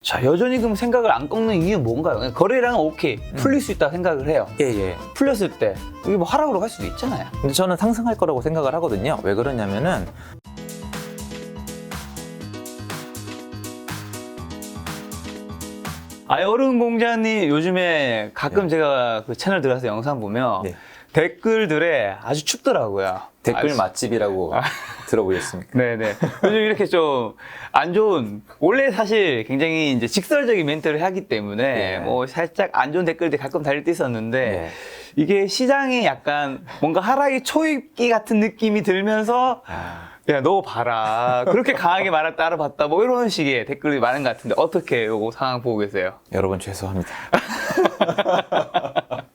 자, 여전히 그럼 생각을 안 꺾는 이유는 뭔가요? 거래량은 오케이, 풀릴 수 있다고 생각을 해요. 예. 풀렸을 때 이게 뭐 하락으로 갈 수도 있잖아요. 근데 저는 상승할 거라고 생각을 하거든요. 왜 그러냐면은 여름 공자님 요즘에 가끔 제가 그 채널 들어가서 영상 보면 네. 댓글들에 아주 춥더라고요. 댓글 맛집이라고 들어보셨습니까? 네네. 요즘 이렇게 좀 안 좋은, 원래 사실 굉장히 이제 직설적인 멘트를 하기 때문에 네. 뭐 살짝 안 좋은 댓글들이 가끔 달릴 때 있었는데 네. 이게 시장에 약간 뭔가 하락의 초입기 같은 느낌이 들면서 야, 너 봐라. 그렇게 강하게 말을 따라봤다. 뭐 이런 식의 댓글이 많은 것 같은데 어떻게 요거 상황 보고 계세요? 여러분 죄송합니다.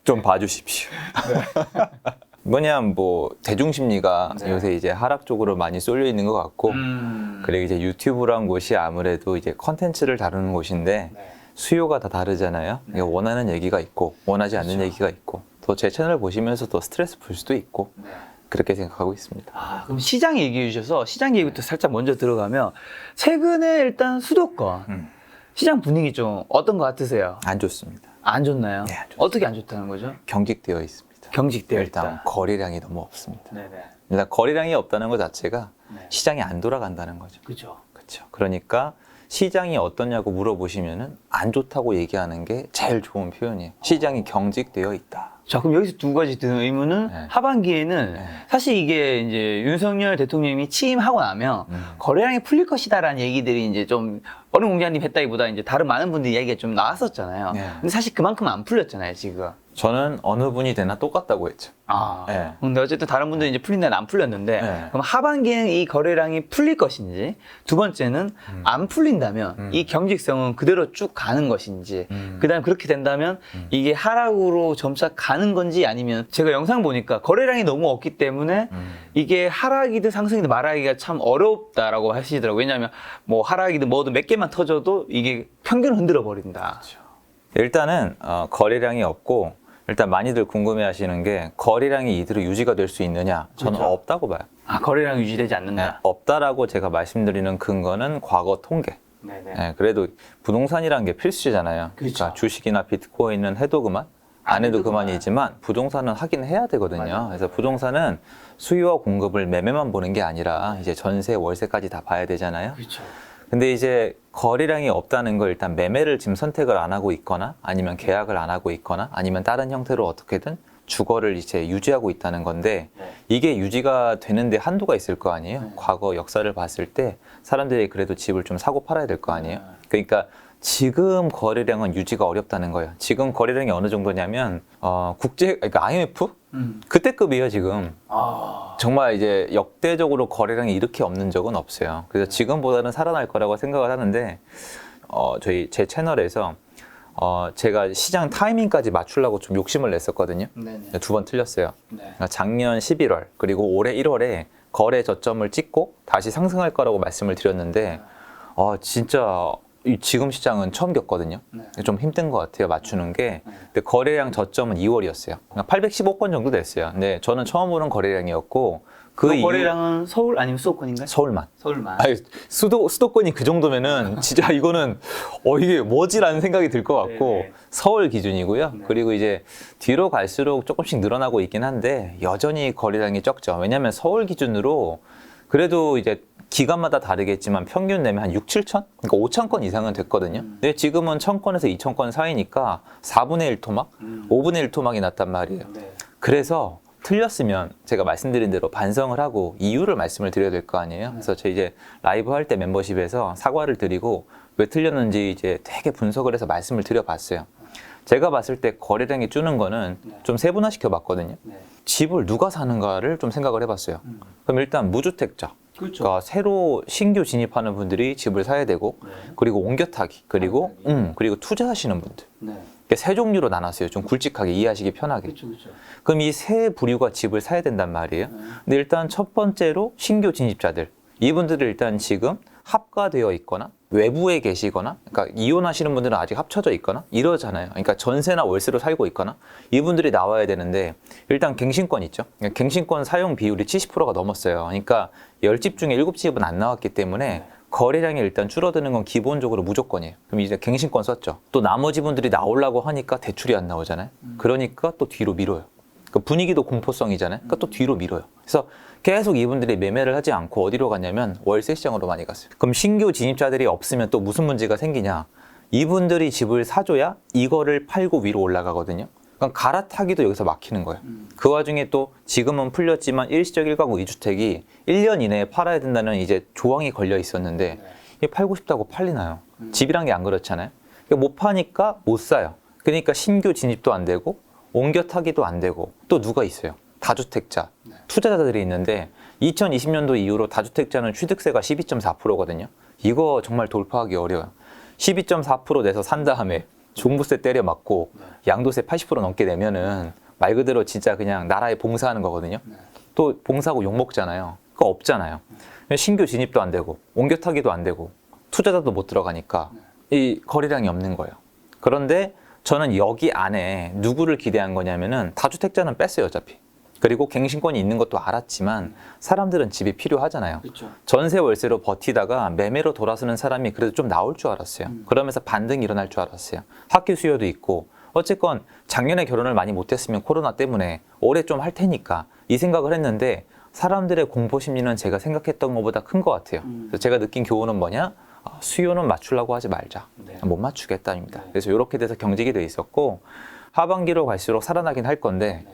좀 봐주십시오. 뭐냐면 뭐 대중심리가 네. 요새 이제 하락 쪽으로 많이 쏠려 있는 것 같고 그리고 이제 유튜브란 곳이 아무래도 이제 컨텐츠를 다루는 곳인데 네. 수요가 다 다르잖아요. 네. 원하는 얘기가 있고 원하지 않는 그렇죠. 얘기가 있고 또 제 채널 보시면서 또 스트레스 풀 수도 있고 네. 그렇게 생각하고 있습니다. 그럼 시장 얘기해 주셔서 시장 얘기부터 살짝 먼저 들어가면 최근에 일단 수도권 시장 분위기 좀 어떤 것 같으세요? 안 좋습니다. 안 좋나요? 네, 안 좋습니다. 어떻게 안 좋다는 거죠? 경직되어 있습니다. 경직되어 일단 있다. 거래량이 너무 없습니다. 네네. 일단 거래량이 없다는 것 자체가 네. 시장이 안 돌아간다는 거죠. 그죠. 그렇죠. 그러니까 시장이 어떠냐고 물어보시면은 안 좋다고 얘기하는 게 제일 좋은 표현이에요. 시장이 경직되어 있다. 자, 그럼 여기서 두 가지 드는 의문은 네. 하반기에는 네. 사실 이게 이제 윤석열 대통령이 취임하고 나면 거래량이 풀릴 것이다라는 얘기들이 이제 좀 어느 공장님 했다기보다 이제 다른 많은 분들이 얘기가 좀 나왔었잖아요. 네. 근데 사실 그만큼 안 풀렸잖아요, 지금. 저는 어느 분이 되나 똑같다고 했죠. 네. 근데 어쨌든 다른 분들은 이제 풀린다는 안 풀렸는데, 네. 그럼 하반기에는 이 거래량이 풀릴 것인지, 두 번째는 안 풀린다면 이 경직성은 그대로 쭉 가는 것인지, 그 다음에 그렇게 된다면 이게 하락으로 점차 가는 건지 아니면 제가 영상 보니까 거래량이 너무 없기 때문에 이게 하락이든 상승이든 말하기가 참 어렵다라고 하시더라고요. 왜냐하면 뭐 하락이든 뭐든 몇 개만 터져도 이게 평균을 흔들어 버린다. 일단은 거래량이 없고 일단 많이들 궁금해하시는 게 거래량이 이대로 유지가 될 수 있느냐? 저는 그렇죠. 없다고 봐요. 거래량 유지되지 네, 않는다. 없다라고 제가 말씀드리는 근거는 과거 통계. 네네. 네, 그래도 부동산이라는 게 필수잖아요. 그렇죠. 그러니까 주식이나 비트코인은 해도 그만, 안 해도 그만이지만 부동산은 하긴 해야 되거든요. 맞아요. 그래서 부동산은 수요와 공급을 매매만 보는 게 아니라 이제 전세, 월세까지 다 봐야 되잖아요. 그렇죠. 근데 이제 거래량이 없다는 걸 일단 매매를 지금 선택을 안 하고 있거나 아니면 계약을 안 하고 있거나 아니면 다른 형태로 어떻게든 주거를 이제 유지하고 있다는 건데 이게 유지가 되는데 한도가 있을 거 아니에요. 과거 역사를 봤을 때 사람들이 그래도 집을 좀 사고 팔아야 될 거 아니에요. 그러니까 지금 거래량은 유지가 어렵다는 거예요. 지금 거래량이 어느 정도냐면 그러니까 IMF 그때급이에요 지금. 정말 이제 역대적으로 거래량이 이렇게 없는 적은 없어요. 그래서 지금보다는 살아날 거라고 생각을 하는데 제 채널에서 제가 시장 타이밍까지 맞추려고 좀 욕심을 냈었거든요. 네네. 2번 틀렸어요. 네. 그러니까 작년 11월 그리고 올해 1월에 거래 저점을 찍고 다시 상승할 거라고 말씀을 드렸는데 진짜 지금 시장은 처음 겪거든요. 좀 힘든 것 같아요, 맞추는 게. 근데 거래량 저점은 2월이었어요. 그러니까 815건 정도 됐어요. 근데 저는 처음 보는 거래량이었고 그 이후- 거래량은 서울 아니면 수도권인가요? 서울만. 서울만. 아니, 수도권이 그 정도면은 진짜 이거는 이게 뭐지라는 생각이 들 것 같고 네네. 서울 기준이고요. 그리고 이제 뒤로 갈수록 조금씩 늘어나고 있긴 한데 여전히 거래량이 적죠. 왜냐하면 서울 기준으로 그래도 이제 기간마다 다르겠지만 평균 내면 한 6, 7천? 그러니까 5천 건 이상은 됐거든요. 근데 지금은 1,000건에서 2,000건 사이니까 4분의 1 토막, 5분의 1 토막이 났단 말이에요. 네. 그래서 틀렸으면 제가 말씀드린 대로 반성을 하고 이유를 말씀을 드려야 될 거 아니에요. 그래서 저 이제 라이브 할 때 멤버십에서 사과를 드리고 왜 틀렸는지 이제 되게 분석을 해서 말씀을 드려봤어요. 제가 봤을 때 거래량이 주는 거는 좀 세분화시켜 봤거든요. 네. 집을 누가 사는가를 좀 생각을 해봤어요. 그럼 일단 무주택자. 그렇죠. 그러니까 새로 신규 진입하는 분들이 집을 사야 되고 그리고 옮겨 타기 그리고 투자하시는 분들. 네. 이렇게 세 종류로 나눴어요. 좀 굵직하게 이해하시기 편하게. 그렇죠. 그럼 이 세 부류가 집을 사야 된단 말이에요. 근데 일단 첫 번째로 신규 진입자들. 이분들은 일단 지금 합가되어 있거나 외부에 계시거나 그러니까 이혼하시는 분들은 아직 합쳐져 있거나 이러잖아요. 그러니까 전세나 월세로 살고 있거나 이분들이 나와야 되는데 일단 갱신권 있죠. 갱신권 사용 비율이 70%가 넘었어요. 그러니까 10집 중에 7집은 안 나왔기 때문에 거래량이 일단 줄어드는 건 기본적으로 무조건이에요. 그럼 이제 갱신권 썼죠. 또 나머지 분들이 나오려고 하니까 대출이 안 나오잖아요. 그러니까 또 뒤로 밀어요. 그 분위기도 공포성이잖아요. 그러니까 또 뒤로 밀어요. 그래서 계속 이분들이 매매를 하지 않고 어디로 갔냐면 월세 시장으로 많이 갔어요. 그럼 신규 진입자들이 없으면 또 무슨 문제가 생기냐? 이분들이 집을 사줘야 이거를 팔고 위로 올라가거든요. 그럼 갈아타기도 여기서 막히는 거예요. 그 와중에 또 지금은 풀렸지만 일시적 1가구 2주택이 1년 이내에 팔아야 된다는 이제 조항이 걸려 있었는데 이게 팔고 싶다고 팔리나요? 집이란 게 안 그렇잖아요. 그러니까 못 파니까 못 사요. 그러니까 신규 진입도 안 되고 옮겨 타기도 안 되고 또 누가 있어요? 다주택자, 투자자들이 있는데 2020년도 이후로 다주택자는 취득세가 12.4%거든요. 이거 정말 돌파하기 어려워요. 12.4% 내서 산 다음에 종부세 때려 맞고 양도세 80% 넘게 내면은 말 그대로 진짜 그냥 나라에 봉사하는 거거든요. 또 봉사하고 욕먹잖아요. 그거 없잖아요. 신규 진입도 안 되고 옮겨 타기도 안 되고 투자자도 못 들어가니까 이 거래량이 없는 거예요. 그런데 저는 여기 안에 누구를 기대한 거냐면은 다주택자는 뺐어요, 어차피. 그리고 갱신권이 있는 것도 알았지만 사람들은 집이 필요하잖아요. 그렇죠. 전세 월세로 버티다가 매매로 돌아서는 사람이 그래도 좀 나올 줄 알았어요. 그러면서 반등이 일어날 줄 알았어요. 학교 수요도 있고 어쨌건 작년에 결혼을 많이 못했으면 코로나 때문에 올해 좀 할 테니까 이 생각을 했는데 사람들의 공포 심리는 제가 생각했던 것보다 큰 것 같아요. 그래서 제가 느낀 교훈은 뭐냐? 수요는 맞추려고 하지 말자. 네. 못 맞추겠다입니다. 네. 그래서 이렇게 돼서 경직이 돼 있었고 하반기로 갈수록 살아나긴 할 건데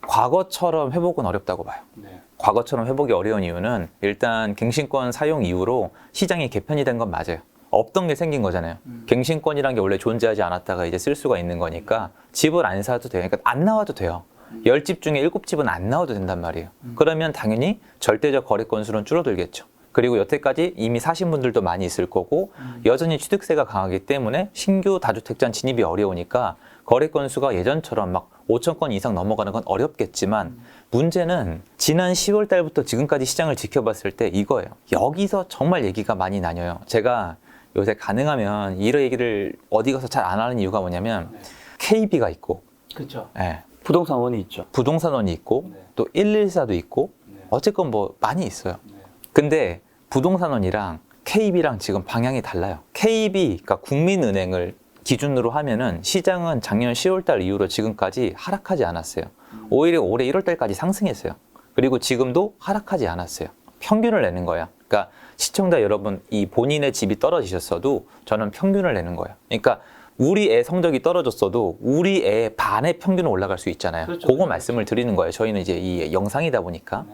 과거처럼 회복은 어렵다고 봐요. 네. 과거처럼 회복이 어려운 이유는 일단 갱신권 사용 이후로 시장이 개편이 된 건 맞아요. 없던 게 생긴 거잖아요. 갱신권이란 게 원래 존재하지 않았다가 이제 쓸 수가 있는 거니까 집을 안 사도 돼요. 그러니까 안 나와도 돼요. 10집 중에 7집은 안 나와도 된단 말이에요. 그러면 당연히 절대적 거래 건수는 줄어들겠죠. 그리고 여태까지 이미 사신 분들도 많이 있을 거고 여전히 취득세가 강하기 때문에 신규 다주택자 진입이 어려우니까 거래 건수가 예전처럼 막 5천 건 이상 넘어가는 건 어렵겠지만 문제는 지난 10월 달부터 지금까지 시장을 지켜봤을 때 이거예요. 여기서 정말 얘기가 많이 나뉘어요. 제가 요새 가능하면 이런 얘기를 어디 가서 잘 안 하는 이유가 뭐냐면 KB가 있고 그렇죠. 예, 부동산원이 있죠. 부동산원이 있고 네. 또 114도 있고 네. 어쨌건 뭐 많이 있어요. 네. 근데 부동산원이랑 KB랑 지금 방향이 달라요. KB, 그러니까 국민은행을 기준으로 하면은 시장은 작년 10월 달 이후로 지금까지 하락하지 않았어요. 오히려 올해 1월 달까지 상승했어요. 그리고 지금도 하락하지 않았어요. 평균을 내는 거야. 그러니까 시청자 여러분, 이 본인의 집이 떨어지셨어도 저는 평균을 내는 거예요. 그러니까 우리 애 성적이 떨어졌어도 우리 애 반의 평균은 올라갈 수 있잖아요. 그렇죠. 그거 말씀을 드리는 거예요. 저희는 이제 이 영상이다 보니까.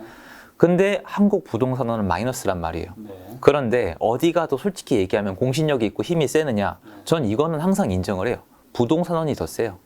근데 한국 부동산원은 마이너스란 말이에요. 네. 그런데 어디 가도 솔직히 얘기하면 공신력이 있고 힘이 세느냐? 전 이거는 항상 인정을 해요. 부동산원이 더 세요.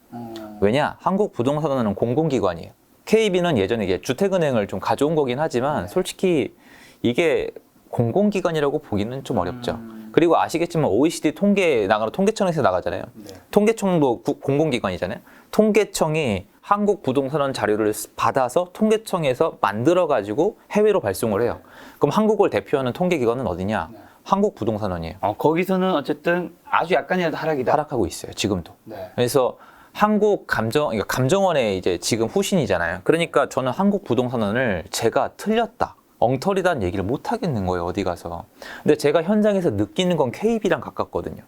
왜냐? 한국 부동산원은 공공기관이에요. KB는 예전에 이게 주택은행을 좀 가져온 거긴 하지만 솔직히 이게 공공기관이라고 보기는 좀 어렵죠. 그리고 아시겠지만 OECD 통계 나가는 통계청에서 나가잖아요. 네. 통계청도 공공기관이잖아요. 통계청이 한국 부동산원 자료를 받아서 통계청에서 만들어가지고 해외로 발송을 해요. 그럼 한국을 대표하는 통계기관은 어디냐? 네. 한국 부동산원이에요. 거기서는 어쨌든 아주 약간이라도 하락이다. 하락하고 있어요. 지금도. 네. 그래서 그러니까 감정원의 이제 지금 후신이잖아요. 그러니까 저는 한국 부동산원을 제가 틀렸다, 엉터리다는 얘기를 못 하겠는 거예요. 어디 가서. 근데 제가 현장에서 느끼는 건 KB랑 가깝거든요.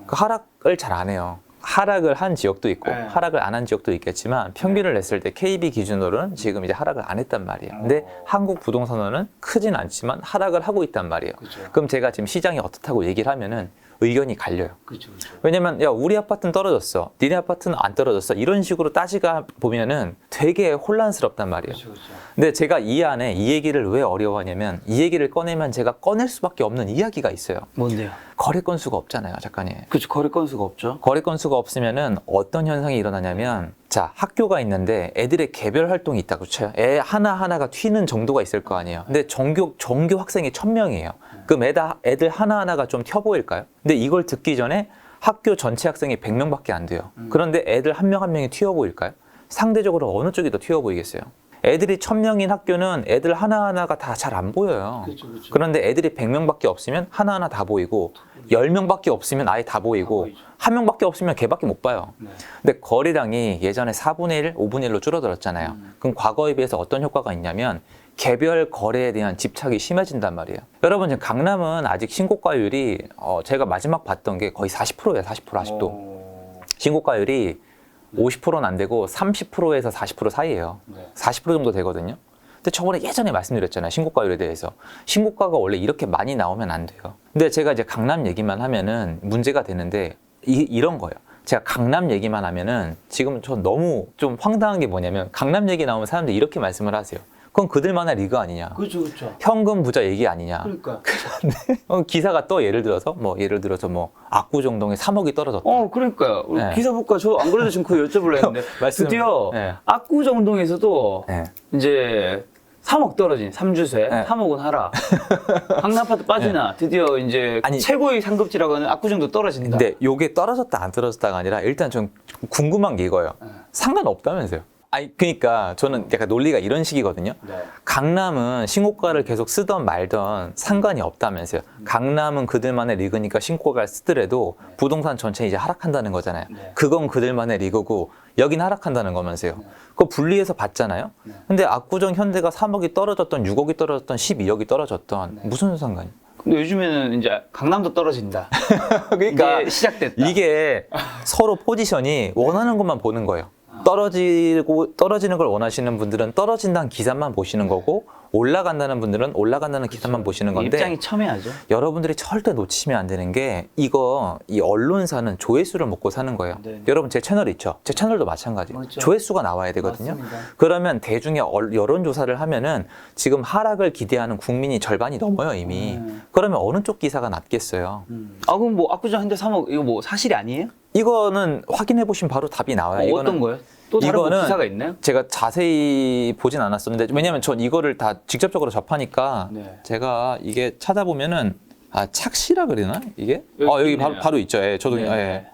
그 하락을 잘 안 해요. 하락을 한 지역도 있고 네. 하락을 안 한 지역도 있겠지만 평균을 냈을 때 KB 기준으로는 지금 이제 하락을 안 했단 말이에요. 근데 한국 부동산원은 크진 않지만 하락을 하고 있단 말이에요. 그렇죠. 그럼 제가 지금 시장이 어떻다고 얘기를 하면은 의견이 갈려요. 그렇죠. 그렇죠. 왜냐면 야 우리 아파트는 떨어졌어, 니네 아파트는 안 떨어졌어, 이런 식으로 따지가 보면은 되게 혼란스럽단 말이에요. 그렇죠. 그렇죠. 근데 제가 이 안에 이 얘기를 왜 어려워하냐면 이 얘기를 꺼내면 제가 꺼낼 수밖에 없는 이야기가 있어요. 뭔데요? 거래 건수가 없잖아요, 작가님. 그렇죠. 거래 건수가 없죠. 거래 건수가 없으면은 어떤 현상이 일어나냐면, 자, 학교가 있는데 애들의 개별 활동이 있다고 쳐요. 애 하나하나가 튀는 정도가 있을 거 아니에요. 근데 정규 학생이 1000명이에요. 그럼 애들 하나하나가 좀 튀어 보일까요? 근데 이걸 듣기 전에 학교 전체 학생이 100명밖에 안 돼요. 그런데 애들 한 명 한 명이 튀어 보일까요? 상대적으로 어느 쪽이 더 튀어 보이겠어요? 애들이 1000명인 학교는 애들 하나하나가 다 잘 안 보여요. 그렇죠. 그렇죠. 그런데 애들이 100명밖에 없으면 하나하나 다 보이고 10명밖에 없으면 아예 다 보이고 보이죠. 한 명밖에 없으면 걔밖에 못 봐요. 네. 근데 거래량이 예전에 4분의 1, 5분의 1로 줄어들었잖아요. 그럼 과거에 비해서 어떤 효과가 있냐면 개별 거래에 대한 집착이 심해진단 말이에요. 여러분 지금 강남은 아직 신고가율이 제가 마지막 봤던 게 거의 40%예요. 40% 아직도. 신고가율이 50%는 안 되고 30%에서 40% 사이예요. 40% 정도 되거든요. 근데 저번에 예전에 말씀드렸잖아요. 신고가율에 대해서. 신고가가 원래 이렇게 많이 나오면 안 돼요. 근데 제가 이제 강남 얘기만 하면은 문제가 되는데 이런 거예요. 제가 강남 얘기만 하면은 지금 저 너무 좀 황당한 게 뭐냐면 강남 얘기 나오면 사람들이 이렇게 말씀을 하세요. 그건 그들만의 리그 아니냐. 그렇죠, 그렇죠. 현금 부자 얘기 아니냐. 그러니까. 기사가 또 예를 들어서 뭐 압구정동에 3억이 떨어졌다. 그러니까요. 네. 기사 볼까? 저 안 그래도 지금 그거 여쭤보려 했는데. 드디어 네. 압구정동에서도 네. 이제 3억 떨어진 3주세 네. 3억은 하라. 강남 아파트 빠지나 드디어 이제 아니, 최고의 상급지라고 하는 압구정도 떨어진다. 근데 요게 떨어졌다 안 떨어졌다가 아니라 일단 좀 궁금한 게 이거예요. 상관없다면서요. 아니 그러니까 저는 약간 논리가 이런 식이거든요. 네. 강남은 신고가를 계속 쓰던 말던 상관이 없다면서요. 강남은 그들만의 리그니까 신고가를 쓰더라도 부동산 전체 이제 하락한다는 거잖아요. 네. 그건 그들만의 리그고 여긴 하락한다는 거면서요. 그거 분리해서 봤잖아요. 근데 압구정 현대가 3억이 떨어졌던 6억이 떨어졌던 12억이 떨어졌던 무슨 상관이? 근데 요즘에는 이제 강남도 떨어진다. 그러니까 이게 시작됐다. 이게 서로 포지션이 원하는 것만 보는 거예요. 떨어지는 걸 원하시는 분들은 떨어진다는 기사만 보시는 거고 올라간다는 분들은 올라간다는 기사만 보시는 건데 입장이 첨예하죠. 여러분들이 절대 놓치시면 안 되는 게 이 언론사는 조회수를 먹고 사는 거예요. 네. 여러분 제 채널 있죠? 제 채널도 마찬가지예요. 맞죠. 조회수가 나와야 되거든요. 맞습니다. 그러면 대중의 여론조사를 하면은 지금 하락을 기대하는 국민이 절반이 넘어요 이미. 그러면 어느 쪽 기사가 낫겠어요? 그럼 뭐 압구정 현대 3억 이거 뭐 사실이 아니에요? 이거는 확인해 보시면 바로 답이 나와요. 어떤 거예요? 또 다른 뭐 기사가 있나요? 제가 자세히 보진 않았었는데 왜냐면 전 이거를 다 직접적으로 접하니까 네. 제가 이게 찾아보면은 착시라 그러나 이게? 여기 여기 있네요. 바로 있죠. 예, 저도 네. 예.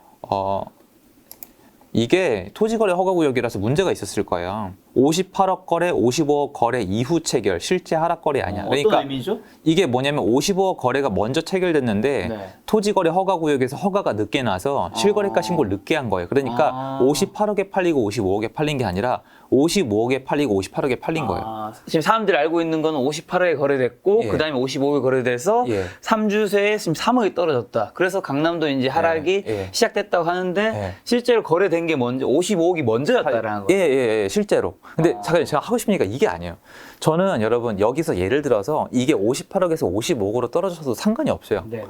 이게 토지거래 허가구역이라서 문제가 있었을 거예요. 58억 거래, 55억 거래 이후 체결, 실제 하락 거래 아니야. 그러니까 어떤 의미죠? 이게 뭐냐면 55억 거래가 먼저 체결됐는데 네. 토지거래 허가구역에서 허가가 늦게 나서 실거래가 신고를 늦게 한 거예요. 그러니까 58억에 팔리고 55억에 팔린 게 아니라 55억에 팔리고 58억에 팔린 거예요. 지금 사람들이 알고 있는 건 58억에 거래됐고 예. 그다음에 55억에 거래돼서 예. 3주세에 지금 3억이 떨어졌다. 그래서 강남도 이제 하락이 예. 시작됐다고 하는데 예. 실제로 거래된 게 먼저 55억이 먼저였다라는 거예요. 예, 실제로. 근데 잠깐 제가 하고 싶은 얘기가 이게 아니에요. 저는 여러분 여기서 예를 들어서 이게 58억에서 55억으로 떨어져도 상관이 없어요. 네네.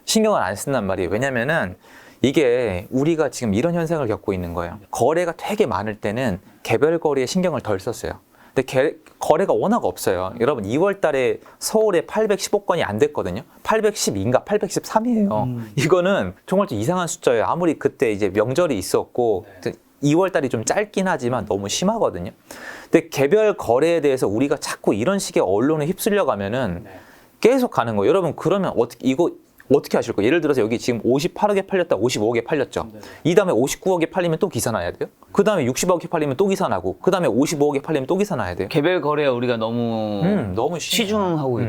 신경을 안 쓴단 말이에요. 왜냐면은 이게 우리가 지금 이런 현상을 겪고 있는 거예요. 거래가 되게 많을 때는 개별 거래에 신경을 덜 썼어요. 근데 거래가 워낙 없어요. 여러분 2월 달에 서울에 815건이 안 됐거든요. 812인가 813이에요. 이거는 정말 좀 이상한 숫자예요. 아무리 그때 이제 명절이 있었고 2월 달이 좀 짧긴 하지만 너무 심하거든요. 근데 개별 거래에 대해서 우리가 자꾸 이런 식의 언론에 휩쓸려 가면은 계속 가는 거예요. 여러분 그러면 어떻게 하실 거예요? 예를 들어서 여기 지금 58억에 팔렸다 55억에 팔렸죠. 이 다음에 59억에 팔리면 또 기사 나야 돼요. 그 다음에 60억에 팔리면 또 기사 나고 그 다음에 55억에 팔리면 또 기사 나야 돼요. 개별 거래에 우리가 너무 치중하고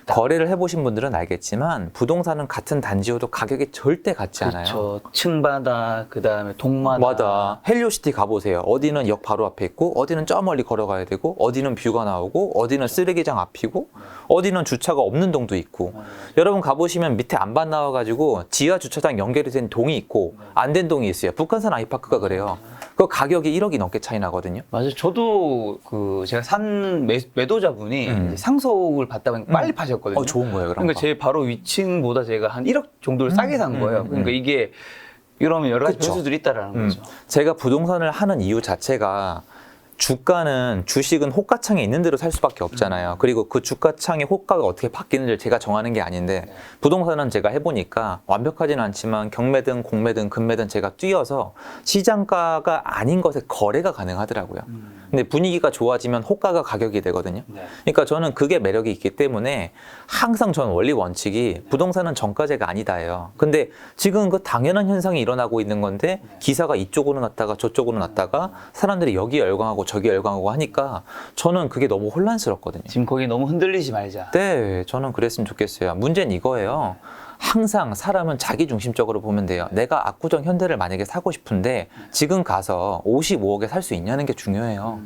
거래를 해보신 분들은 알겠지만 부동산은 같은 단지여도 가격이 절대 같지 않아요. 그렇죠. 층마다 그다음에 동마다 맞아. 헬리오시티 가보세요. 어디는 역 바로 앞에 있고 어디는 저 멀리 걸어가야 되고 어디는 뷰가 나오고 어디는 쓰레기장 앞이고 어디는 주차가 없는 동도 있고 여러분 가보시면 밑에 안반 나와가지고 지하 주차장 연결이 된 동이 있고 안 된 동이 있어요. 북한산 아이파크가 그래요. 그 가격이 1억이 넘게 차이 나거든요. 맞아요. 저도 제가 산 매도자분이 이제 상속을 받다 보니까 빨리 파셨거든요. 좋은 거예요, 그럼. 그러니까 제 바로 위층보다 제가 한 1억 정도를 싸게 산 거예요. 그러니까 이게 이러면 여러 가지 그쵸. 변수들이 있다라는 거죠. 제가 부동산을 하는 이유 자체가 주식은 호가창에 있는 대로 살 수밖에 없잖아요. 그리고 그 주가창의 호가가 어떻게 바뀌는지를 제가 정하는 게 아닌데 부동산은 제가 해보니까 완벽하지는 않지만 경매든 공매든 금매든 제가 뛰어서 시장가가 아닌 것에 거래가 가능하더라고요. 근데 분위기가 좋아지면 호가가 가격이 되거든요. 그러니까 저는 그게 매력이 있기 때문에 항상 저는 원리 원칙이 부동산은 정가제가 아니다예요. 근데 지금 그 당연한 현상이 일어나고 있는 건데 기사가 이쪽으로 났다가 저쪽으로 났다가 사람들이 여기 열광하고 저기 열광하고 하니까 저는 그게 너무 혼란스럽거든요. 지금 거기 너무 흔들리지 말자. 네, 저는 그랬으면 좋겠어요. 문제는 이거예요. 항상 사람은 자기 중심적으로 보면 돼요. 내가 압구정 현대를 만약에 사고 싶은데 지금 가서 55억에 살 수 있냐는 게 중요해요.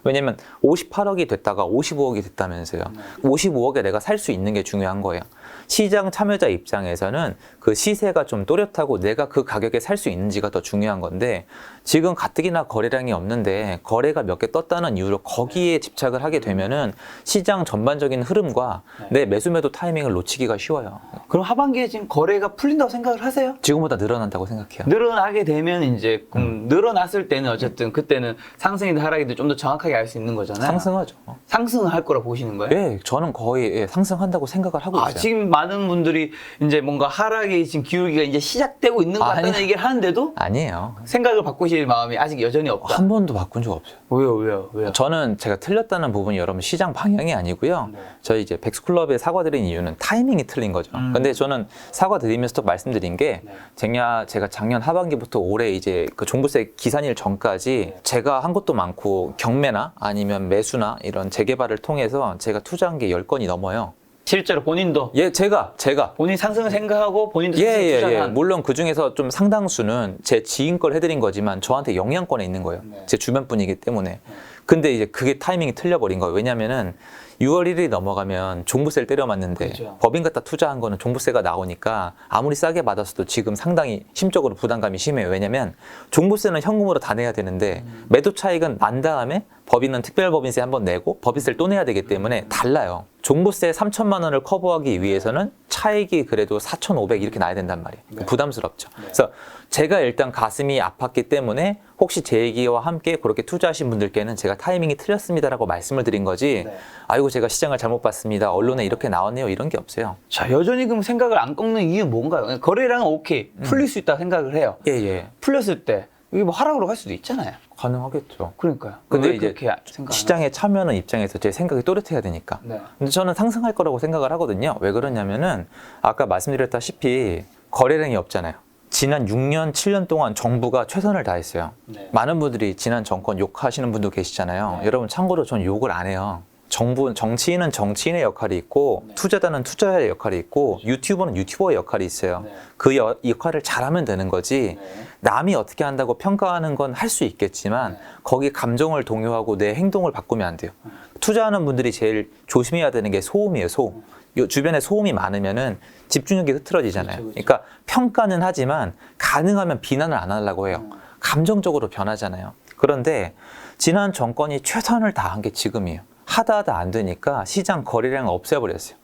왜냐면 58억이 됐다가 55억이 됐다면서요. 55억에 내가 살 수 있는 게 중요한 거예요. 시장 참여자 입장에서는 그 시세가 좀 또렷하고 내가 그 가격에 살 수 있는지가 더 중요한 건데 지금 가뜩이나 거래량이 없는데 거래가 몇 개 떴다는 이유로 거기에 집착을 하게 되면은 시장 전반적인 흐름과 내 매수 매도 타이밍을 놓치기가 쉬워요. 그럼 하반기에 지금 거래가 풀린다고 생각을 하세요? 지금보다 늘어난다고 생각해요. 늘어나게 되면 이제 늘어났을 때는 어쨌든 그때는 상승이든 하락이든 좀 더 정확하게 알 수 있는 거잖아요. 상승하죠. 상승을 할 거라 보시는 거예요? 예, 저는 거의 상승한다고 생각을 하고 있어요. 지금 많은 분들이 이제 뭔가 하락이 지금 기울기가 이제 시작되고 있는 것 같다는 아니. 얘기를 하는데도 아니에요. 생각을 바꾸실 마음이 아직 여전히 없다. 한 번도 바꾼 적 없어요. 왜요? 저는 제가 틀렸다는 부분이 여러분 시장 방향이 아니고요. 네. 저희 이제 백스클럽에 사과드린 이유는 타이밍이 틀린 거죠. 근데 저는 사과드리면서도 말씀드린 게 제가 작년 하반기부터 올해 이제 그 종부세 기산일 전까지 제가 한 것도 많고 경매나 아니면 매수나 이런 재개발을 통해서 제가 투자한 게 10건이 넘어요. 실제로 본인도 예, 제가 본인 상승을 생각하고 본인도 상승 투자를 한 물론 그 중에서 좀 상당수는 제 지인 걸 해드린 거지만 저한테 영향권에 있는 거예요. 제 주변 분이기 때문에. 근데 이제 그게 타이밍이 틀려버린 거예요. 왜냐면은 6월 1일이 넘어가면 종부세를 때려 맞는데 그렇죠. 법인 갖다 투자한 거는 종부세가 나오니까 아무리 싸게 받았어도 지금 상당히 심적으로 부담감이 심해요. 왜냐면 종부세는 현금으로 다 내야 되는데 매도 차익은 난 다음에 법인은 특별법인세 한번 내고 법인세를 또 내야 되기 때문에 달라요. 종부세 3천만 원을 커버하기 위해서는 차익이 그래도 4,500 이렇게 나야 된단 말이에요. 부담스럽죠. 그래서 제가 일단 가슴이 아팠기 때문에 혹시 제 얘기와 함께 그렇게 투자하신 분들께는 제가 타이밍이 틀렸습니다라고 말씀을 드린 거지 아이고 제가 시장을 잘못 봤습니다. 언론에 이렇게 나왔네요. 이런 게 없어요. 자, 여전히 그럼 생각을 안 꺾는 이유는 뭔가요? 거래량은 오케이 풀릴 수 있다 생각을 해요. 예. 풀렸을 때 이게 뭐 하락으로 갈 수도 있잖아요. 가능하겠죠. 그러니까요. 근데 왜 이제 그렇게 생각하나? 시장에 참여하는 입장에서 제 생각이 또렷해야 되니까. 네. 근데 저는 상승할 거라고 생각을 하거든요. 왜 그러냐면은 아까 말씀드렸다시피 거래량이 없잖아요. 지난 6년, 7년 동안 정부가 최선을 다했어요. 네. 많은 분들이 지난 정권 욕하시는 분도 계시잖아요. 여러분 참고로 전 욕을 안 해요. 정치인은 정치인의 역할이 있고 투자자는 투자자의 역할이 있고 유튜버는 유튜버의 역할이 있어요. 그 역할을 잘하면 되는 거지 남이 어떻게 한다고 평가하는 건 할 수 있겠지만 거기 감정을 동요하고 내 행동을 바꾸면 안 돼요. 투자하는 분들이 제일 조심해야 되는 게 소음이에요. 소음. 주변에 소음이 많으면은 집중력이 흐트러지잖아요. 그렇죠. 그러니까 평가는 하지만 가능하면 비난을 안 하려고 해요. 감정적으로 변하잖아요. 그런데 지난 정권이 최선을 다한 게 지금이에요. 하다 안 되니까 시장 거래량을 없애버렸어요.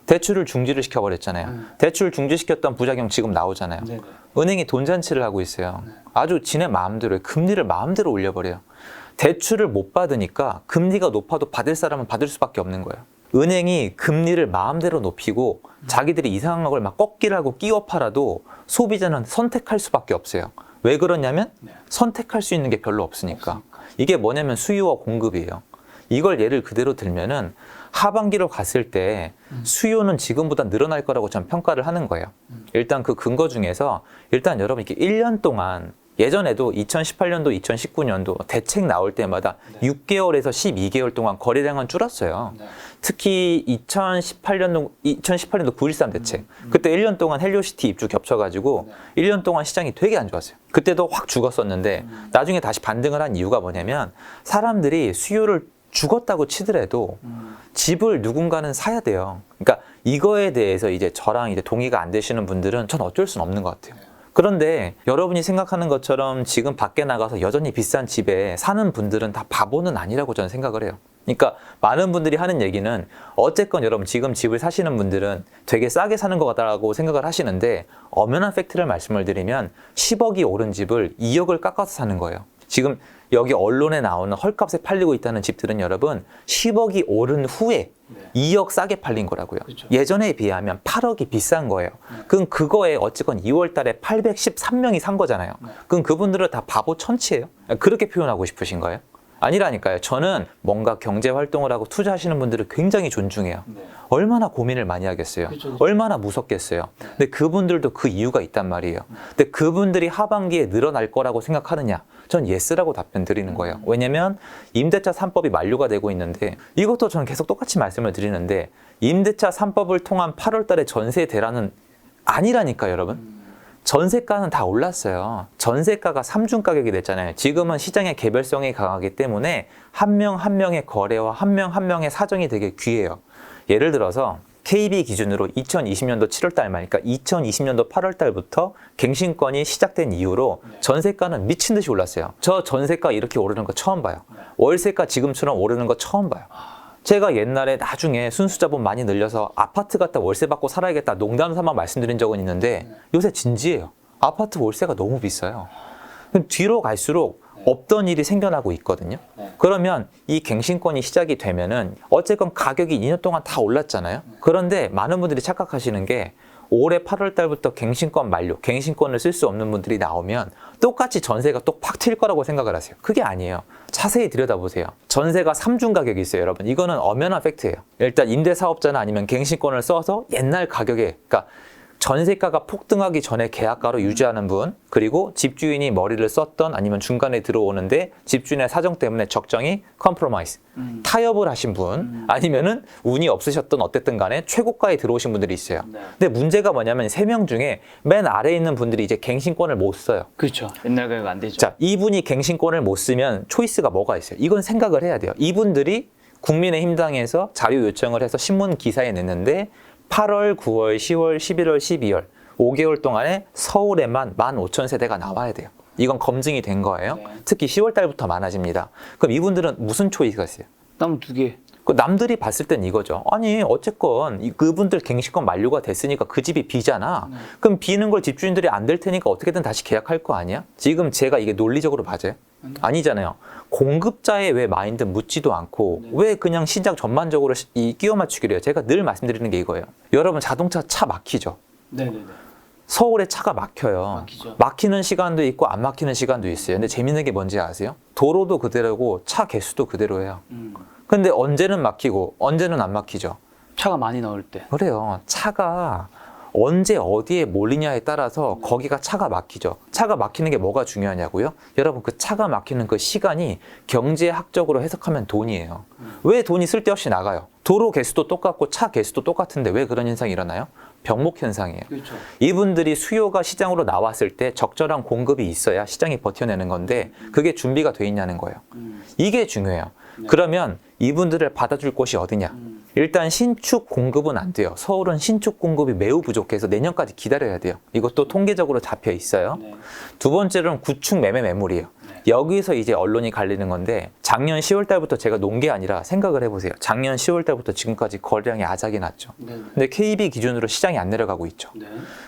대출을 중지를 시켜버렸잖아요. 대출 중지시켰던 부작용 지금 나오잖아요. 네네. 은행이 돈잔치를 하고 있어요. 아주 지네 마음대로 금리를 마음대로 올려버려요. 대출을 못 받으니까 금리가 높아도 받을 사람은 받을 수밖에 없는 거예요. 은행이 금리를 마음대로 높이고 자기들이 이상한 걸 막 꺾기를 하고 끼워 팔아도 소비자는 선택할 수밖에 없어요. 왜 그러냐면 선택할 수 있는 게 별로 없으니까. 이게 뭐냐면 수요와 공급이에요. 이걸 예를 그대로 들면은 하반기로 갔을 때 수요는 지금보다 늘어날 거라고 저는 평가를 하는 거예요. 일단 그 근거 중에서 일단 여러분 이렇게 1년 동안 예전에도 2018년도, 2019년도 대책 나올 때마다 6개월에서 12개월 동안 거래량은 줄었어요. 특히 2018년도 9.13 대책. 그때 1년 동안 헬리오시티 입주 겹쳐가지고 1년 동안 시장이 되게 안 좋았어요. 그때도 확 죽었었는데 나중에 다시 반등을 한 이유가 뭐냐면 사람들이 수요를 죽었다고 치더라도 집을 누군가는 사야 돼요. 그러니까 이거에 대해서 이제 저랑 이제 동의가 안 되시는 분들은 전 어쩔 수는 없는 것 같아요. 그런데 여러분이 생각하는 것처럼 지금 밖에 나가서 여전히 비싼 집에 사는 분들은 다 바보는 아니라고 저는 생각을 해요. 그러니까 많은 분들이 하는 얘기는 어쨌건 여러분 지금 집을 사시는 분들은 되게 싸게 사는 것 같다고 생각을 하시는데 엄연한 팩트를 말씀을 드리면 10억이 오른 집을 2억을 깎아서 사는 거예요. 지금 여기 언론에 나오는 헐값에 팔리고 있다는 집들은 여러분 10억이 오른 후에 2억 싸게 팔린 거라고요. 그렇죠. 예전에 비하면 8억이 비싼 거예요. 그럼 그거에 어쨌건 2월 달에 813명이 산 거잖아요. 그럼 그분들은 다 바보 천치예요? 그렇게 표현하고 싶으신 거예요? 아니라니까요. 저는 뭔가 경제 활동을 하고 투자하시는 분들을 굉장히 존중해요. 얼마나 고민을 많이 하겠어요. 그렇죠. 얼마나 무섭겠어요. 근데 그분들도 그 이유가 있단 말이에요. 근데 그분들이 하반기에 늘어날 거라고 생각하느냐? 전 예스라고 답변 드리는 거예요. 왜냐면 임대차 3법이 만료가 되고 있는데 이것도 저는 계속 똑같이 말씀을 드리는데 임대차 3법을 통한 8월 달에 전세 대란은 아니라니까요, 여러분. 전세가는 다 올랐어요. 전세가가 삼중 가격이 됐잖아요. 지금은 시장의 개별성이 강하기 때문에 한 명 한 명의 거래와 한 명 한 명의 사정이 되게 귀해요. 예를 들어서 KB 기준으로 2020년도 7월 달 말, 그러니까 2020년도 8월 달부터 갱신권이 시작된 이후로 전세가는 미친 듯이 올랐어요. 저 전세가 이렇게 오르는 거 처음 봐요. 월세가 지금처럼 오르는 거 처음 봐요. 제가 옛날에 나중에 순수자본 많이 늘려서 아파트 갖다 월세 받고 살아야겠다 농담 삼아 말씀드린 적은 있는데 요새 진지해요. 아파트 월세가 너무 비싸요. 뒤로 갈수록 없던 일이 생겨나고 있거든요. 그러면 이 갱신권이 시작이 되면은 어쨌건 가격이 2년 동안 다 올랐잖아요. 그런데 많은 분들이 착각하시는 게 올해 8월 달부터 갱신권 만료, 갱신권을 쓸 수 없는 분들이 나오면 똑같이 전세가 또 팍 튈 거라고 생각을 하세요. 그게 아니에요. 자세히 들여다보세요. 전세가 3중 가격이 있어요, 여러분. 이거는 엄연한 팩트예요. 일단 임대사업자나 아니면 갱신권을 써서 옛날 가격에, 그러니까 전세가가 폭등하기 전에 계약가로 유지하는 분, 그리고 집주인이 머리를 썼던 아니면 중간에 들어오는데 집주인의 사정 때문에 적정히 컴프로마이즈, 타협을 하신 분, 아니면은 운이 없으셨던 어쨌든 간에 최고가에 들어오신 분들이 있어요. 근데 문제가 뭐냐면 3명 중에 맨 아래에 있는 분들이 이제 갱신권을 못 써요. 그렇죠. 옛날 가격 안 되죠. 자, 이분이 갱신권을 못 쓰면 초이스가 뭐가 있어요? 이건 생각을 해야 돼요. 이분들이 국민의힘당에서 자료 요청을 해서 신문 기사에 냈는데 8월, 9월, 10월, 11월, 12월 5개월 동안에 서울에만 15,000세대가 나와야 돼요. 이건 검증이 된 거예요. 특히 10월 달부터 많아집니다. 그럼 이분들은 무슨 초이스가 있어요? 남 2개. 남들이 봤을 땐 이거죠. 아니 어쨌건 그분들 갱신권 만료가 됐으니까 그 집이 비잖아. 그럼 비는 걸 집주인들이 안 될 테니까 어떻게든 다시 계약할 거 아니야? 지금 제가 이게 논리적으로 맞아요? 아니잖아요. 공급자의 왜 마인드 묻지도 않고 왜 그냥 시장 전반적으로 끼워 맞추기를 해요? 제가 늘 말씀드리는 게 이거예요. 여러분 자동차 차 막히죠? 네네네. 서울에 차가 막혀요. 막히죠. 막히는 시간도 있고 안 막히는 시간도 있어요. 근데 재밌는 게 뭔지 아세요? 도로도 그대로고 차 개수도 그대로예요. 근데 언제는 막히고 언제는 안 막히죠. 차가 많이 나올 때. 그래요. 차가 언제 어디에 몰리냐에 따라서 거기가 차가 막히죠. 차가 막히는 게 뭐가 중요하냐고요? 여러분 그 차가 막히는 그 시간이 경제학적으로 해석하면 돈이에요. 왜 돈이 쓸데없이 나가요? 도로 개수도 똑같고 차 개수도 똑같은데 왜 그런 현상이 일어나요? 병목 현상이에요. 그렇죠. 이분들이 수요가 시장으로 나왔을 때 적절한 공급이 있어야 시장이 버텨내는 건데 그게 준비가 돼 있냐는 거예요. 이게 중요해요. 그러면 이분들을 받아줄 곳이 어디냐? 일단 신축 공급은 안 돼요. 서울은 신축 공급이 매우 부족해서 내년까지 기다려야 돼요. 이것도 통계적으로 잡혀 있어요. 두 번째로는 구축 매매 매물이에요. 여기서 이제 언론이 갈리는 건데 작년 10월 달부터 제가 논 게 아니라 생각을 해보세요. 작년 10월 달부터 지금까지 거래량이 아작이 났죠. 근데 KB 기준으로 시장이 안 내려가고 있죠.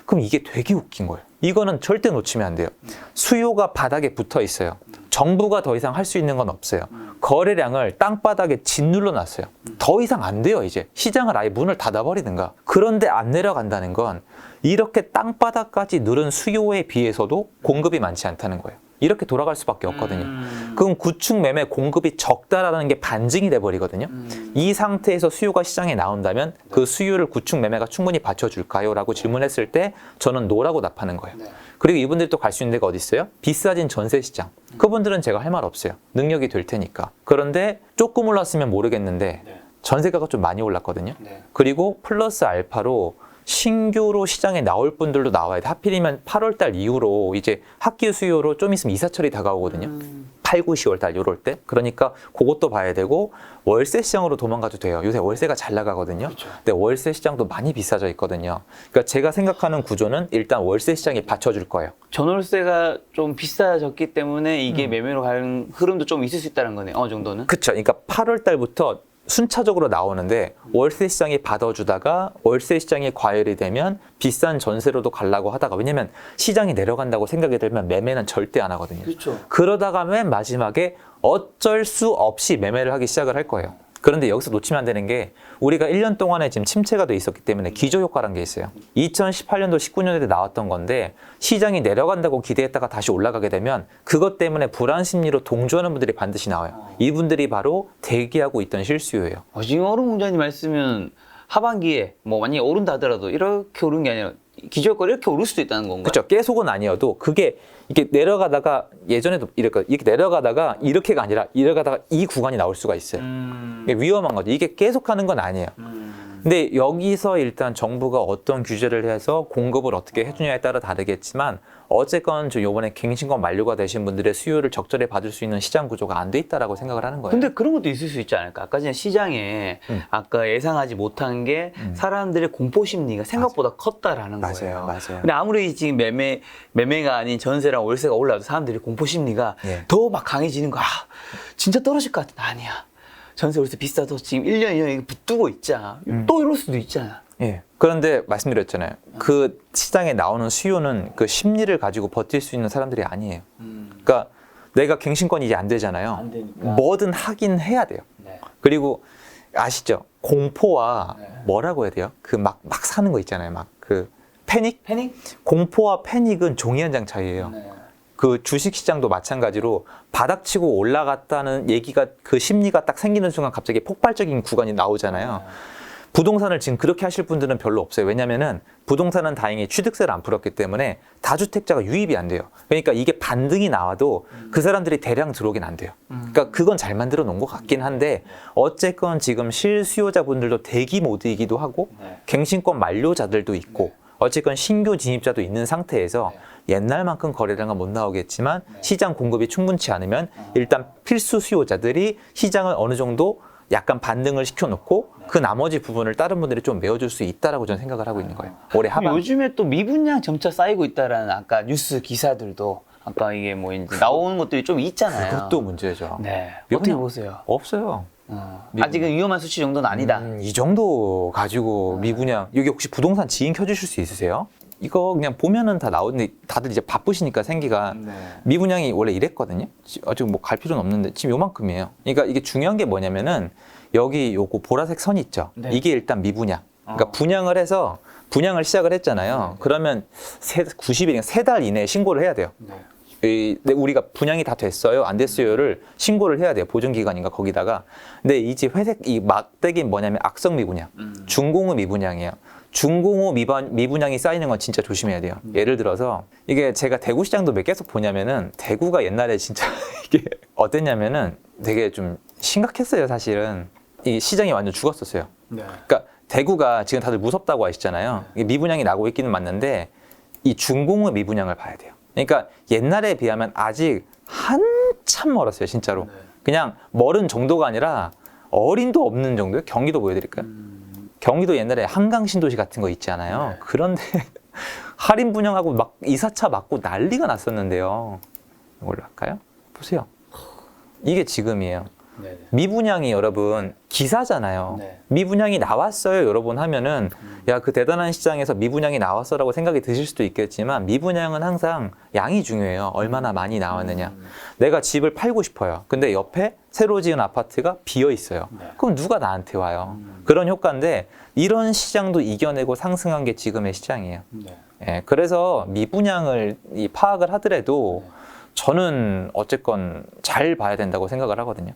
그럼 이게 되게 웃긴 거예요. 이거는 절대 놓치면 안 돼요. 수요가 바닥에 붙어 있어요. 정부가 더 이상 할 수 있는 건 없어요. 거래량을 땅바닥에 짓눌러 놨어요. 더 이상 안 돼요, 이제. 시장을 아예 문을 닫아버리든가. 그런데 안 내려간다는 건 이렇게 땅바닥까지 누른 수요에 비해서도 공급이 많지 않다는 거예요. 이렇게 돌아갈 수밖에 없거든요. 그럼 구축 매매 공급이 적다라는 게 반증이 돼버리거든요. 이 상태에서 수요가 시장에 나온다면 그 수요를 구축 매매가 충분히 받쳐줄까요? 라고 질문했을 때 저는 노라고 답하는 거예요. 그리고 이분들이 또 갈 수 있는 데가 어디 있어요? 비싸진 전세 시장. 그분들은 제가 할 말 없어요. 능력이 될 테니까. 그런데 조금 올랐으면 모르겠는데 전세가가 좀 많이 올랐거든요. 그리고 플러스 알파로 신규로 시장에 나올 분들도 나와야 돼. 하필이면 8월 달 이후로 이제 학기 수요로 좀 있으면 이사철이 다가오거든요. 8, 9, 10월 달 이럴 때. 그러니까 그것도 봐야 되고 월세 시장으로 도망가도 돼요. 요새 월세가 잘 나가거든요. 근데 월세 시장도 많이 비싸져 있거든요. 그러니까 제가 생각하는 구조는 일단 월세 시장이 받쳐줄 거예요. 전월세가 좀 비싸졌기 때문에 이게 매매로 가는 흐름도 좀 있을 수 있다는 거네요. 어느 정도는. 그렇죠. 그러니까 8월 달부터 순차적으로 나오는데 월세 시장이 받아주다가 월세 시장이 과열이 되면 비싼 전세로도 가려고 하다가 왜냐면 시장이 내려간다고 생각이 들면 매매는 절대 안 하거든요. 그렇죠. 그러다가 맨 마지막에 어쩔 수 없이 매매를 하기 시작을 할 거예요. 그런데 여기서 놓치면 안 되는 게 우리가 1년 동안에 지금 침체가 돼 있었기 때문에 기저효과라는 게 있어요. 2018년도 19년도에 나왔던 건데 시장이 내려간다고 기대했다가 다시 올라가게 되면 그것 때문에 불안 심리로 동조하는 분들이 반드시 나와요. 이분들이 바로 대기하고 있던 실수요예요. 지금 어른 공자님 말씀은 하반기에 뭐 만약에 오른다 하더라도 이렇게 오른 게 아니라 기저효과 이렇게 오를 수도 있다는 건가요? 그렇죠. 계속은 아니어도 그게 이렇게 내려가다가 예전에도 이렇게 내려가다가 이렇게가 아니라 이래가다가 이 구간이 나올 수가 있어요. 이게 위험한 거죠. 이게 계속하는 건 아니에요. 근데 여기서 일단 정부가 어떤 규제를 해서 공급을 어떻게 해주냐에 따라 다르겠지만 어쨌건 저 요번에 갱신권 만료가 되신 분들의 수요를 적절히 받을 수 있는 시장 구조가 안 돼 있다라고 생각을 하는 거예요. 근데 그런 것도 있을 수 있지 않을까? 아까 전에 시장에 아까 예상하지 못한 게 사람들의 공포 심리가 생각보다 컸다라는 거예요. 맞아요. 근데 아무리 지금 매매가 아닌 전세랑 월세가 올라도 사람들이 공포 심리가 예. 더 막 강해지는 거야. 아, 진짜 떨어질 것 같아. 아니야. 전세 월세 비싸도 지금 1년 2년 붙들고 있자. 또 이럴 수도 있잖아. 예. 그런데 말씀드렸잖아요. 그 시장에 나오는 수요는 그 심리를 가지고 버틸 수 있는 사람들이 아니에요. 그러니까 내가 갱신권이 이제 안 되잖아요. 안 되니까. 뭐든 하긴 해야 돼요. 네. 그리고 아시죠? 공포와 네. 뭐라고 해야 돼요? 그 막 사는 거 있잖아요. 막 그 패닉? 패닉? 공포와 패닉은 종이 한 장 차이예요. 네. 그 주식 시장도 마찬가지로 바닥치고 올라갔다는 얘기가 그 심리가 딱 생기는 순간 갑자기 폭발적인 구간이 나오잖아요. 부동산을 지금 그렇게 하실 분들은 별로 없어요. 왜냐면은 부동산은 다행히 취득세를 안 풀었기 때문에 다주택자가 유입이 안 돼요. 그러니까 이게 반등이 나와도 그 사람들이 대량 들어오긴 안 돼요. 그러니까 그건 잘 만들어 놓은 것 같긴 한데 어쨌건 지금 실수요자분들도 대기 모드이기도 하고 갱신권 만료자들도 있고 어쨌건 신규 진입자도 있는 상태에서 옛날만큼 거래량은 못 나오겠지만 시장 공급이 충분치 않으면 일단 필수 수요자들이 시장을 어느 정도 약간 반등을 시켜놓고 그 나머지 부분을 다른 분들이 좀 메워줄 수 있다라고 저는 생각을 하고 있는 거예요. 올해 하반. 요즘에 또 미분양 점차 쌓이고 있다라는 아까 뉴스 기사들도 아까 이게 뭐 이제 나오는 것들이 좀 있잖아요. 그것도 문제죠. 네. 미분양 어떻게 보세요? 없어요. 아직은 위험한 수치 정도는 아니다. 이 정도 가지고 미분양 여기 혹시 부동산 지인 켜주실 수 있으세요? 이거 그냥 보면은 다 나오는데 다들 이제 바쁘시니까 생기가 미분양이 원래 이랬거든요. 아직 뭐 갈 필요는 없는데 지금 요만큼이에요. 그러니까 이게 중요한 게 뭐냐면은 여기 요거 보라색 선 있죠. 네. 이게 일단 미분양. 그러니까 분양을 해서 분양을 시작을 했잖아요. 그러면 90일, 3달 이내에 신고를 해야 돼요. 우리가 분양이 다 됐어요, 안 됐어요를 신고를 해야 돼요. 보증기관인가 거기다가. 근데 이제 회색 이 막대기는 뭐냐면 악성 미분양, 중공업 미분양이에요. 중공업 미분양이 쌓이는 건 진짜 조심해야 돼요. 예를 들어서 이게 제가 대구시장도 몇 계속 보냐면은 대구가 옛날에 진짜 이게 어땠냐면은 되게 좀 심각했어요. 사실은 이 시장이 완전 죽었었어요. 그러니까 대구가 지금 다들 무섭다고 하시잖아요. 이게 미분양이 나고 있기는 맞는데 이 중공업 미분양을 봐야 돼요. 그러니까 옛날에 비하면 아직 한참 멀었어요, 진짜로. 그냥 멀은 정도가 아니라 어린도 없는 정도요. 경기도 보여드릴까요? 경기도 옛날에 한강 신도시 같은 거 있잖아요. 그런데 할인 분양하고 막 이사차 맞고 난리가 났었는데요. 이걸로 할까요? 보세요. 이게 지금이에요. 미분양이 여러분 기사잖아요. 미분양이 나왔어요 여러분 하면은 야, 그 대단한 시장에서 미분양이 나왔어라고 생각이 드실 수도 있겠지만 미분양은 항상 양이 중요해요. 얼마나 많이 나왔느냐. 내가 집을 팔고 싶어요. 근데 옆에 새로 지은 아파트가 비어 있어요. 그럼 누가 나한테 와요? 그런 효과인데 이런 시장도 이겨내고 상승한 게 지금의 시장이에요. 예, 그래서 미분양을 파악을 하더라도 저는 어쨌건 잘 봐야 된다고 생각을 하거든요.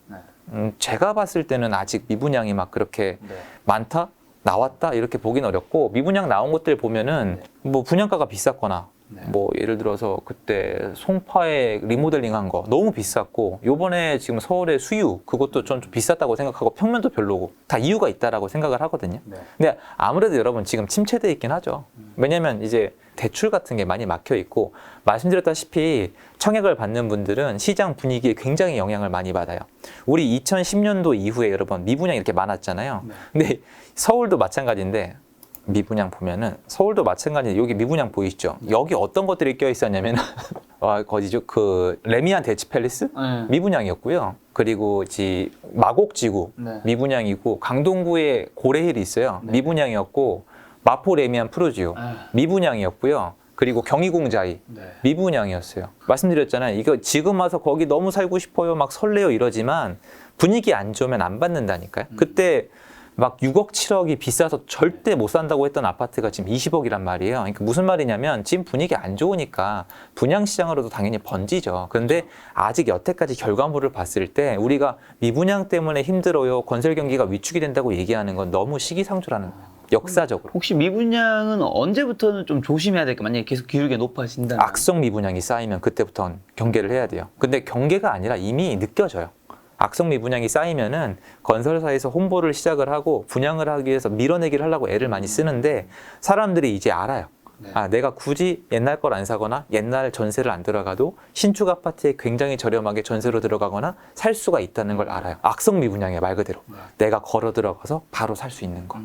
제가 봤을 때는 아직 미분양이 막 그렇게 많다? 나왔다? 이렇게 보긴 어렵고 미분양 나온 것들 보면은 뭐 분양가가 비쌌거나 뭐 예를 들어서 그때 송파에 리모델링 한 거 너무 비쌌고 요번에 지금 서울의 수유 그것도 좀 비쌌다고 생각하고 평면도 별로고 다 이유가 있다라고 생각을 하거든요. 근데 아무래도 여러분 지금 침체돼 있긴 하죠. 왜냐면 이제 대출 같은 게 많이 막혀 있고 말씀드렸다시피 청약을 받는 분들은 시장 분위기에 굉장히 영향을 많이 받아요. 우리 2010년도 이후에 여러분 미분양 이렇게 많았잖아요. 근데 서울도 마찬가지인데 미분양 보면은 서울도 마찬가지인데 여기 미분양 보이시죠? 여기 어떤 것들이 껴 있었냐면 거기죠 그 레미안 대치 팰리스 미분양이었고요. 그리고 마곡지구 미분양이고 강동구에 고래힐이 있어요. 미분양이었고 마포 레미안 프루지오 미분양이었고요. 그리고 경희공자이 미분양이었어요. 말씀드렸잖아요. 이거 지금 와서 거기 너무 살고 싶어요. 막 설레요 이러지만 분위기 안 좋으면 안 받는다니까요. 그때 막 6억, 7억이 비싸서 절대 못 산다고 했던 아파트가 지금 20억이란 말이에요. 그러니까 무슨 말이냐면 지금 분위기 안 좋으니까 분양시장으로도 당연히 번지죠. 그런데 아직 여태까지 결과물을 봤을 때 우리가 미분양 때문에 힘들어요. 건설 경기가 위축이 된다고 얘기하는 건 너무 시기상조라는 거예요. 역사적으로. 혹시 미분양은 언제부터는 좀 조심해야 될까? 만약에 계속 기울기가 높아진다면. 악성 미분양이 쌓이면 그때부터는 경계를 해야 돼요. 근데 경계가 아니라 이미 느껴져요. 악성 미분양이 쌓이면은 건설사에서 홍보를 시작을 하고 분양을 하기 위해서 밀어내기를 하려고 애를 많이 쓰는데 사람들이 이제 알아요. 네. 아, 내가 굳이 옛날 걸 안 사거나 옛날 전세를 안 들어가도 신축 아파트에 굉장히 저렴하게 전세로 들어가거나 살 수가 있다는 걸 알아요. 악성 미분양이야, 말 그대로. 네. 내가 걸어 들어가서 바로 살 수 있는 거.